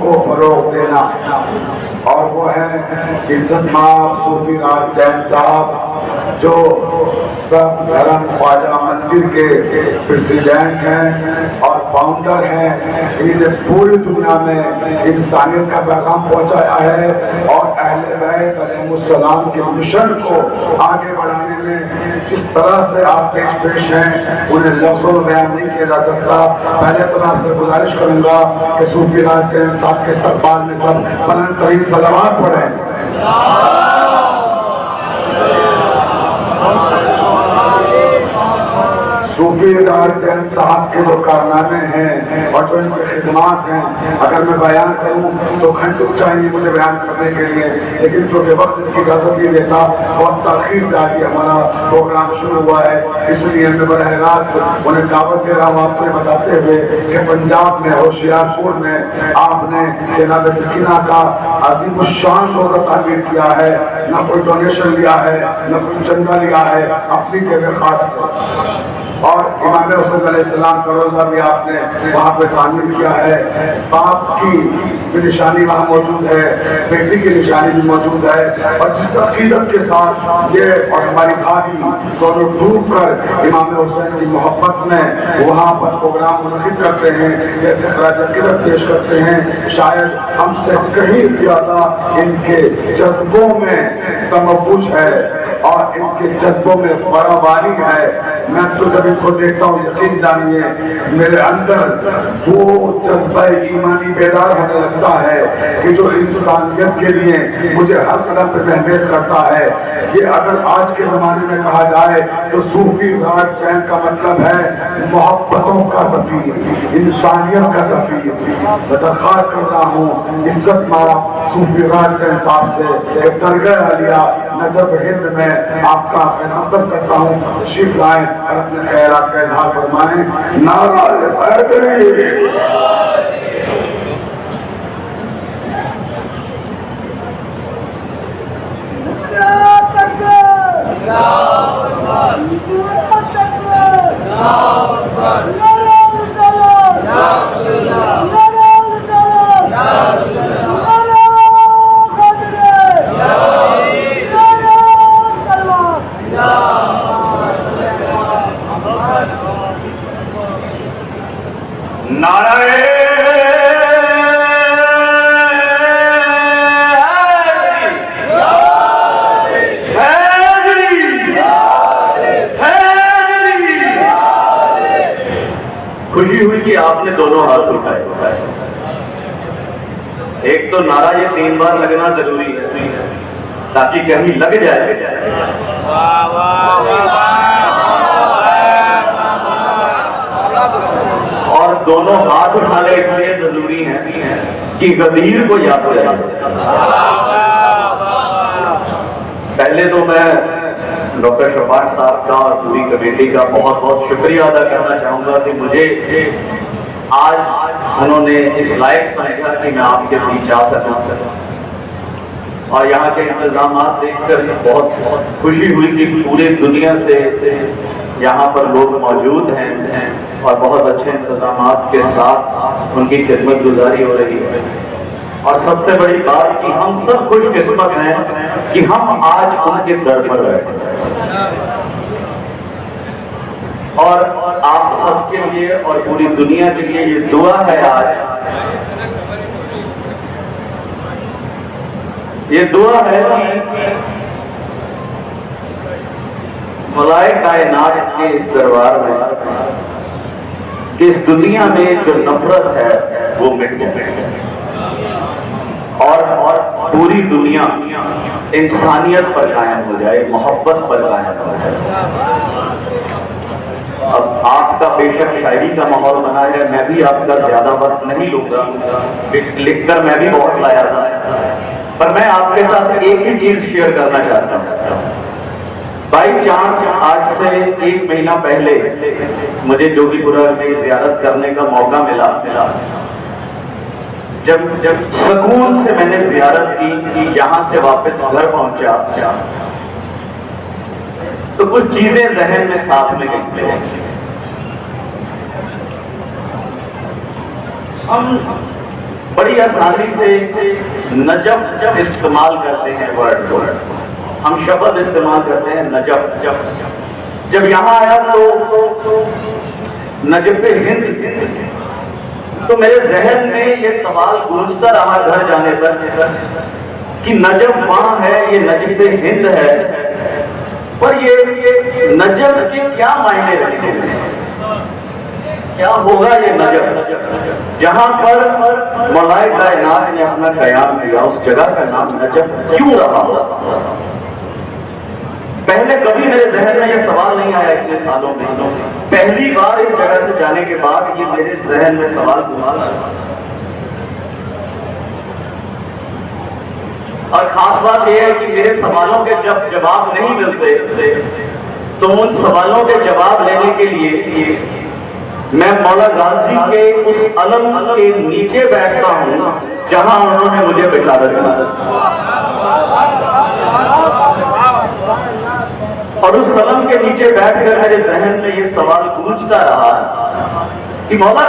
کو فروغ دینا، اور وہ ہیں عزت مآب صوفی راج جین صاحب جو سب دھرم خواجہ مندر کے پریزیڈنٹ ہیں اور فاؤنڈر ہیں۔ انہوں نے پوری دنیا میں انسانیت کا پیغام پہنچایا ہے اور اہل بیت علیہ السلام کے مشن کو آگے بڑھانے میں جس طرح سے آپ پیش ہیں انہیں لفظوں میں بیان نہیں کیا جا سکتا۔ پہلے تو میں آپ سے گزارش کروں گا کہ صوفی راج جین صاحب کے استقبال میں سب بلند ترین صلوات پڑھیں۔ صوفی راج جین صاحب کے جو کارنامے ہیں اور جو ان کی خدمات ہیں اگر میں بیان کروں تو گھنٹوں چاہیے مجھے بیان کرنے کے لیے، لیکن جو کہ وقت اس کی اجازت نہیں دیتا، بہت تاخیر سے آگے ہمارا پروگرام شروع ہوا ہے، اس لیے میں براہ راست انہیں دعوت دے رہا ہوں آپ کو بتاتے ہوئے کہ پنجاب میں ہوشیار پور میں آپ نے جناب سکینہ کا عظیم الشان روزہ تعمیر کیا ہے، نہ کوئی ڈونیشن لیا ہے نہ کوئی چندہ لیا ہے، اپنی جگہ خاص سے، اور امام حسین علیہ السلام کا روزہ بھی آپ نے وہاں پہ تعمیر کیا ہے۔ باپ کی بھی نشانی وہاں موجود ہے، بیٹی کی نشانی بھی موجود ہے، اور جس عقیدت کے ساتھ یہ اور ہماری بھابھی دونوں ڈوب کر امام حسین کی محبت میں وہاں پر پروگرام منعقد کرتے ہیں، جیسے خراج عقیدت پیش کرتے ہیں، شاید ہم سے کہیں زیادہ ان کے جذبوں میں تمفج ہے اور ان کے جذبوں میں فراوانی ہے۔ میں تو جب ان کو دیکھتا ہوں یقین جانیے میرے اندر وہ جذبہ ایمانی بیدار ہونے لگتا ہے کہ جو انسانیت کے لیے مجھے ہر قدم پہ تحمیز کرتا ہے۔ یہ اگر آج کے زمانے میں کہا جائے تو صوفی راج جین کا مطلب ہے محبتوں کا سفیر، انسانیت کا سفیر۔ میں درخواست کرتا ہوں عزت مآب صوفی راج جین صاحب سے ایک درگاہ عالیہ نجف ہند میں آپ کا خدمت کرتا ہوں، تشریف لائیں اور اپنے خیرات کا اظہار فرمائیں۔ نعرہ حیدری۔ خوشی ہوئی کہ آپ نے دونوں ہاتھ اٹھائے۔ ایک تو نعرہ یہ 3 بار لگنا ضروری ہے تاکہ کہیں لگ جائے۔ اور دونوں ہاتھ اٹھانے اس لیے ضروری ہیں کہ غدیر کو یاد ہو جائے۔ پہلے تو میں ڈاکٹر شفاعت صاحب کا اور پوری کمیٹی کا بہت بہت شکریہ ادا کرنا چاہوں گا کہ مجھے آج انہوں نے اس لائق سمجھا کہ میں آپ کے بیچ آ سکوں، اور یہاں کے انتظامات دیکھ کر بہت خوشی ہوئی کہ پورے دنیا سے یہاں پر لوگ موجود ہیں اور بہت اچھے انتظامات کے ساتھ ان کی خدمت گزاری ہو رہی ہے۔ اور سب سے بڑی بات کہ ہم سب خوش قسمت ہیں کہ ہم آج ان کے در پر بیٹھے، اور آپ سب کے لیے اور پوری دنیا کے لیے یہ دعا ہے آج، یہ دعا ہے کہ ملائے کائنات کے اس دربار میں کہ اس دنیا میں جو نفرت ہے وہ مٹ جائے اور پوری دنیا انسانیت پر قائم ہو جائے، محبت پر قائم ہو جائے۔ اب آپ کا بے شک شاعری کا ماحول بنا ہے، میں بھی آپ کا زیادہ وقت نہیں لوں گا، لکھ کر میں بھی بہت لایا تھا، پر میں آپ کے ساتھ ایک ہی چیز شیئر کرنا چاہتا ہوں۔ بائی چانس آج سے 1 مہینہ پہلے مجھے جوگی پورہ میں زیارت کرنے کا موقع ملا۔ جب سکون سے میں نے زیارت کی، یہاں سے واپس گھر پہنچا تو کچھ چیزیں ذہن میں ساتھ میں گئی۔ بڑی آسانی سے نجف استعمال کرتے ہیں ورڈ کو، ہم شبد استعمال کرتے ہیں نجف. جب یہاں آیا تو نجف ہند، تو میرے ذہن میں یہ سوال گونجتا رہا گھر جانے پر کہ نجف وہاں ہے، یہ نجف ہند ہے، پر یہ نجف کے کیا معنی رکھتے ہیں، کیا ہوگا یہ نجف جہاں پر مولائے کائنات نے اپنا قیام کیا، اس جگہ کا نام نجف کیوں رہا؟ پہلے کبھی میرے ذہن میں یہ سوال نہیں آیا اتنے سالوں میں، پہلی بار اس جگہ سے جانے کے بعد یہ میرے ذہن میں سوال گھوما. اور خاص بات یہ ہے کہ میرے سوالوں کے جب جواب نہیں ملتے تو ان سوالوں کے جواب لینے کے لیے میں مولا غازی کے اس علم کے نیچے بیٹھتا ہوں جہاں انہوں نے مجھے بچا رکھا، اور اس علم کے نیچے بیٹھ کر میرے ذہن میں یہ سوال گونجتا رہا کہ مولا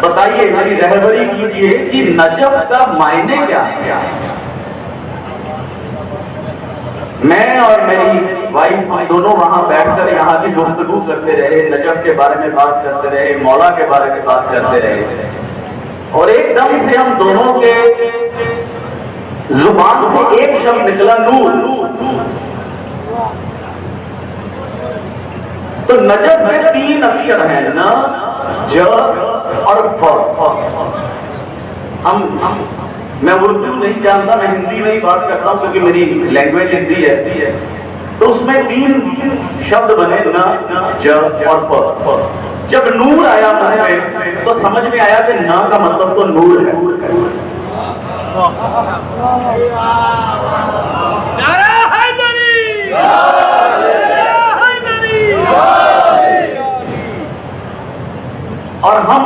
بتائیے، میری رہبری کیجیے کہ نجف کا معنی کیا ہے. میں اور میری وائف ہم دونوں وہاں بیٹھ کر یہاں کی گفتگو کرتے رہے، نجف کے بارے میں بات کرتے رہے، مولا کے بارے میں بات کرتے رہے، اور ایک دم سے ہم دونوں کے زبان سے ایک شبد نکلا، نور. تو نجف میں 3 اکشر ہیں، ن، ج اور ف. میں اردو نہیں جانتا، میں ہندی نہیں بات کرتا ہوں کیونکہ میری لینگویج ہندی ہے، تو اس میں 3 شبد بنے، ن، ج اور ف. جب نور آیا میں تو سمجھ میں آیا کہ ن کا مطلب تو نور ہے. اور ہم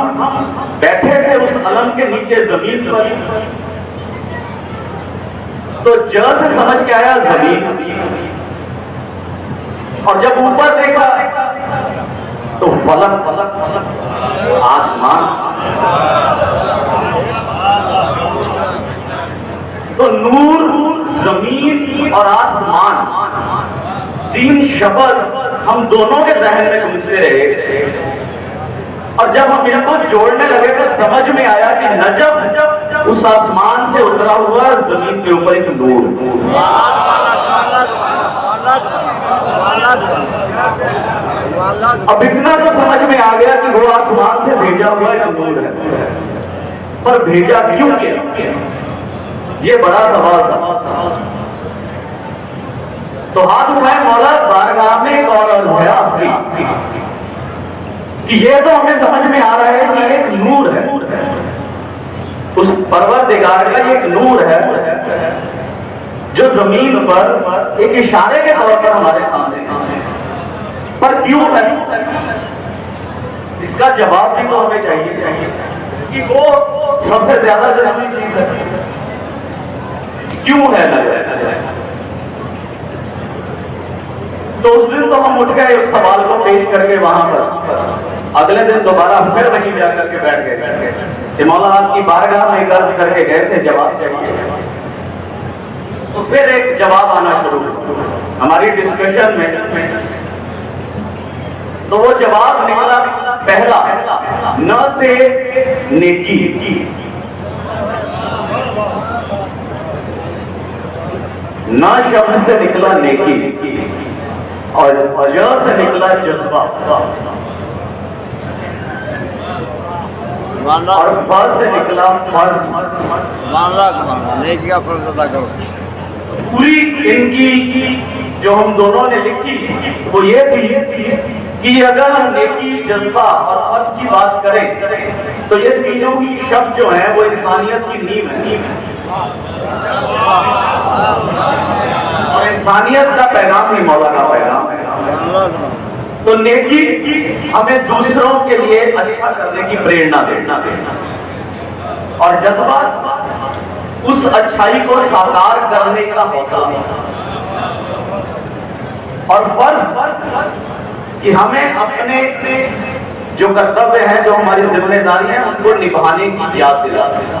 بیٹھے تھے اس علم کے نیچے زمین پر، تو ج سے سمجھ کے آیا زمین، اور جب اوپر دیکھا تو فلک، آسمان. تو نور، زمین اور آسمان 3 شبد ہم دونوں کے ذہن میں گونجتے رہے، اور جب ہم ان کو جوڑنے لگے تو سمجھ میں آیا کہ نجف اس آسمان سے اترا ہوا زمین کے اوپر ایک نور. اب اتنا تو سمجھ میں آ گیا کہ وہ آسمان سے بھیجا ہوا ایک نور ہے، پر بھیجا کیوں کیا، یہ بڑا سوال تھا. تو ہاتھ اٹھائے مولا بارگاہ میں ایک اور عرض ہے آپ کی کہ یہ تو ہمیں سمجھ میں آ رہا ہے کہ ایک نور ہے، اس پروردگار کا ایک نور ہے جو زمین پر ایک اشارے کے طور پر ہمارے سامنے ہے، پر کیوں ہے؟ اس کا جواب بھی تو ہمیں چاہیے کہ وہ سب سے زیادہ ضروری چیز ہے، کیوں ہے نظر. تو اس دن تو ہم اٹھ گئے اس سوال کو پیش کر کے وہاں پر، اگلے دن دوبارہ پھر وہیں جا کر کے بیٹھ گئے کہ مولا آپ کی بارگاہ میں عرض کر کے گئے تھے جواب چاہیے. تو پھر ایک جواب آنا شروع ہماری ڈسکشن میں، تو وہ جواب نکلا پہلا، ن سے نیکی، ن شبد سے نکلا نیکی، اور ج سے نکلا جذبہ، اور ف سے نکلا فرض. پوری ان کی جو ہم دونوں نے لکھی وہ یہ تھی کہ اگر ہم نیکی، جذبہ اور فرض کی بات کریں تو یہ تینوں کی شبد جو ہیں وہ انسانیت کی نیو ہے، اور انسانیت کا پیغام ہی مولا کا پیغام ہے. تو نیکی ہمیں دوسروں کے لیے اچھا کرنے کی پریرنا دینا، اور جذبہ اس اچھائی کو ساکار کرنے کا حوصلہ، اور فرض کہ ہمیں اپنے جو کرتویہ ہیں، جو ہماری ذمہ داری ہیں، ان کو نبھانے کی یاد دلانا.